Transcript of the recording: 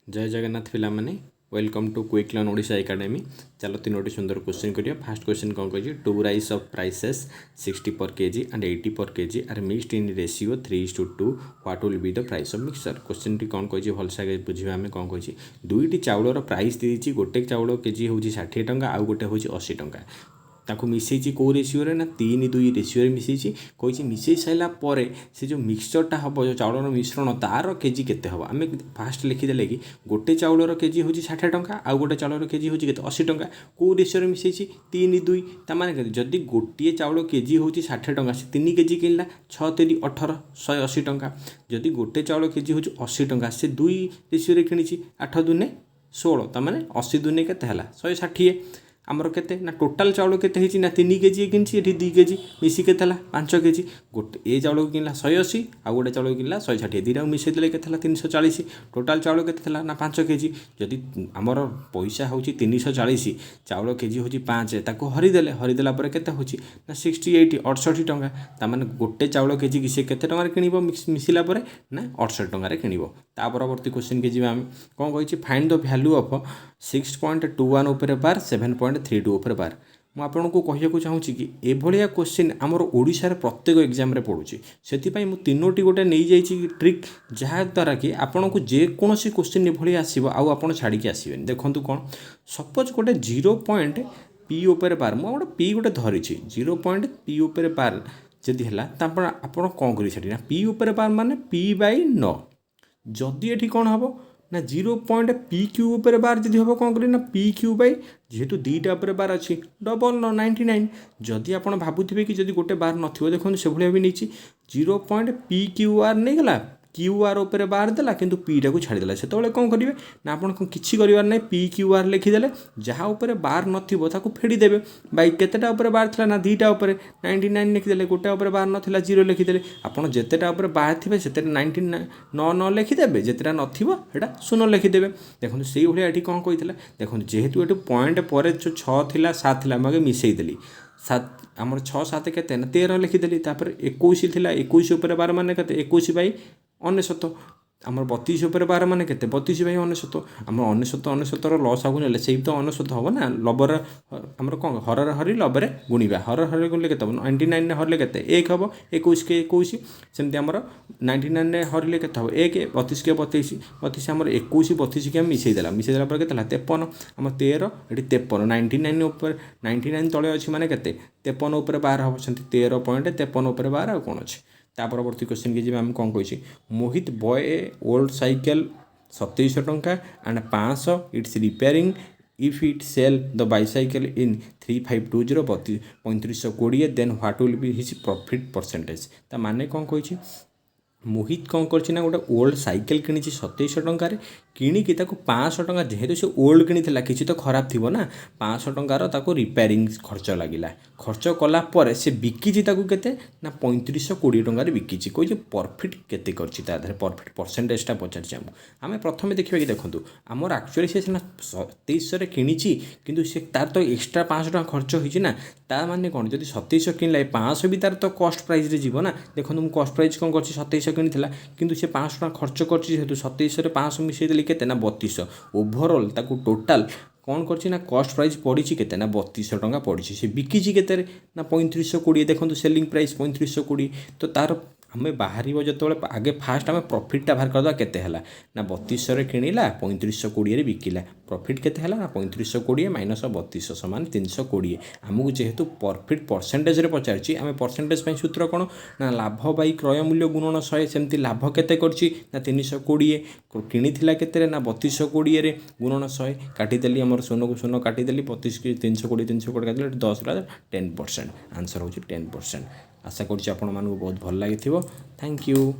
जय जगन्नाथ पिला माने welcome to Quick Learn Odisha Academy. चलो तीनोटी सुंदर क्वेश्चन करिया। फास्ट क्वेश्चन कौन कही, टू राइस ऑफ प्राइसेस 60 पर KG and 80 per KG are mixed in ratio 3:2 what will be the price of mixture. Question टी कौन कही भलसे आगे बुझा आम कौन कही, दुईटी चाउलर प्राइस दी गोटे चाउल केजी हूँ 60 टंका आउ गोटे हूँ 80 टंका। ताको मिसेची कौ रेशियो ना 3:2 रेशियो मिसेची कही मिसई सारा पर से जो मिक्सचरटा हम जो चाउलर मिश्रण तार केजी केते हम आम फास्ट लिखिदेले कि गोटे चाउलर केजी हूँ 60 टंका आउ गोटे चाउलर केजी हूँ 80 टंका। कौ रेशियो मिसेची 3:2 ताने जदि गोटे चाउल केजी हूँ 60 टंका से 3 केजी किणला 6×3 18 180 टंका। जदि गोटे चाउल केजी हूँ 80 टंका से 2 रेशियो किणी 8×2 16 ताने 80×2 केते हला 160। आमर केते ना टोटाल चाउल केते हिची ना 3 केजी किनछि एठी 2 केजी मिसी केते हला 5 केजी। गोटे ए चाउल किनला 180 आ गोटे चाउल किनला 160 दीटा मिसई देले केते हला 340। टोटाल चाउल केते हला ना 5 केजी। जदि आमर पैसा होची 340 चाउल केजी होची 5 ताको हरिदेला पर केते होची ना 68 68 टंका। ता माने गोटे चाउल केजी कि से केते टंका रे किनिबो मिसिला पर ना 68 टंका रे किनिबो। ता परवर्ती क्वेश्चन के जिबा हम कोन कहिछि, फाइंड द वैल्यू ऑफ 6.21 ऊपर बार 7.32 ऊपर बार। ମୁଁ ଆପଣଙ୍କୁ କହିବାକୁ ଚାହୁଁଛି କି ଏଭଳିଆ କ୍ୱେଶ୍ଚିନ୍ ଆମର ଓଡ଼ିଶାରେ ପ୍ରତ୍ୟେକ ଏକ୍ଜାମ୍ରେ ପଡ଼ୁଛି। ସେଥିପାଇଁ ମୁଁ ତିନୋଟି ଗୋଟେ ନେଇଯାଇଛି ଟ୍ରିକ୍, ଯାହାଦ୍ୱାରା କି ଆପଣଙ୍କୁ ଯେକୌଣସି କ୍ୱେଶ୍ଚିନ୍ ଏଭଳି ଆସିବ ଆଉ ଆପଣ ଛାଡ଼ିକି ଆସିବେନି। ଦେଖନ୍ତୁ କ'ଣ, ସପୋଜ୍ ଗୋଟେ 0.p ଉପରେ ବାର, ମୁଁ ଗୋଟେ ପି ଗୋଟେ ଧରିଛି 0.p ଉପରେ ବାର ଯଦି ହେଲା ତାପରେ ଆପଣ କ'ଣ କରିବେ ସେଠି ନା ପି ଉପରେ ବାର ମାନେ p/9। ଯଦି ଏଠି କ'ଣ ହେବ ना 0.pq ऊपर बार जदि हम कौन करें ना pq बाई जेहेतु दुईटा ऊपर बार अच्छी डबल 99। जदि आप भावुथे कि जब गोटे बार नथिबो देखो से भाया भी नहीं 0.pqr नहीं गला क्यूआर ऊपर बार देला किंतु पीटा को छाड़देला से कौन करेंगे ना आप किसी कर PQR लिखिदेले जहाँ ऊपर बार नथिबो ताको फेड़ीदेवे बाई केतेटा ऊपर बार थिला ना दुईटा ऊपर 99 लिखिदेले गोटे ऊपर बार नथिला 0 लिखिदेले आपन जेतेटा ऊपर बार थिबे सेतेटा 99 लिखिदेवे जेतेटा नथिबो हेटा 0 लिखिदेवे। देखो से भाया ये कौन कही देखो जेहेतु ये पॉइंट पर जो 6 थिला 7 थिला मैं मिसेदेली 7 आमर 6 7 केते ना 13 लिखिदेली 21 थिला 21 ऊपर बार माने केते 21/99 आमर 32 ऊपर बार माने केते 32/99 आमर 99 लस आगु नेले सेही तो 99 हम ना लबर आमर कौन हर हरी लबरे गुणिबा हर हर गुणिले केते 99 ने हरले केते 1 हम 21 के 21 सेमती आमर 99 ने हरले केते हम 1 32 के 32 आमर 21 32 के मिसेदेला पर केते 53 आमर 13 एटी 53 99 ऊपर 99 तळे अछि माने केते 53 ऊपर बार हम सेमती 13.53 ऊपर बार आ कोन अछि। ता परवर्ती क्वेश्चन के जी आम कौन कही, Mohit buy a old cycle 2700 टंका and 500 its repairing if it sell the bicycle in 3520 3520 then what will be his profit percentage. ता माने कौन कही मोहित कौन करना गोटे ओल्ड साइकेल किणी 2700 टंकार किणिकी 500 टंका जेहेतु से ओल्ड किनी किसी तो खराब थी ना 500 टंकार रिपेयरिंग खर्च लगिला खर्च कलापर से बिकी केते ना 3520 टंकार बिकी कही प्रॉफिट केते करछि प्रॉफिट परसेंटेजटा पचार आम प्रथम देखा कि देखो आमर एक्चुअली से 2700 किणी किंतु से तार तो एक्सट्रा 500 टंका खर्च होती ना ता माने कौन जब 2700 किणला 500 भी तार तो कस्ट प्राइस रे जीव ना। देखो मुझे कस्ट प्राइस कौन कर 2700 किनी किंतु से 500 टंका खर्च कर 2700 500 मिसेदेली केते ना 3200 ओभरऑल ताकू टोटाल कौन करछि ना कस्ट प्राइस पड़ी केते ना 3200 टंका पड़ी से बिकी केते ना 3520। देखो सेलिंग प्राइस 3520 तो तार आम बाहर जो आगे फास्ट आम प्रॉफिटा बाहर करदा केते हला ना 3200 किणिला 3520 बिकिला प्रॉफिट केते हला ना 3520 माइनस 3200 समान 320। आमको जेहेतु प्रॉफिट परसेंटेज रे पचारछि आम परसेंटेज पई सूत्र कोन ना लाभ बाई क्रय मूल्य गुणन 100 सेमती लाभ केते करछि ना 320 किणिथिला केते ना 3220 रे गुणन 100 काटिदेली आमर 0 को 0 काटिदेली 32 की 320 320 काटिदेली 10 10% आंसर होछि 10%। आशा करुच्ची आपण मानक बहुत भल लगी। Thank you.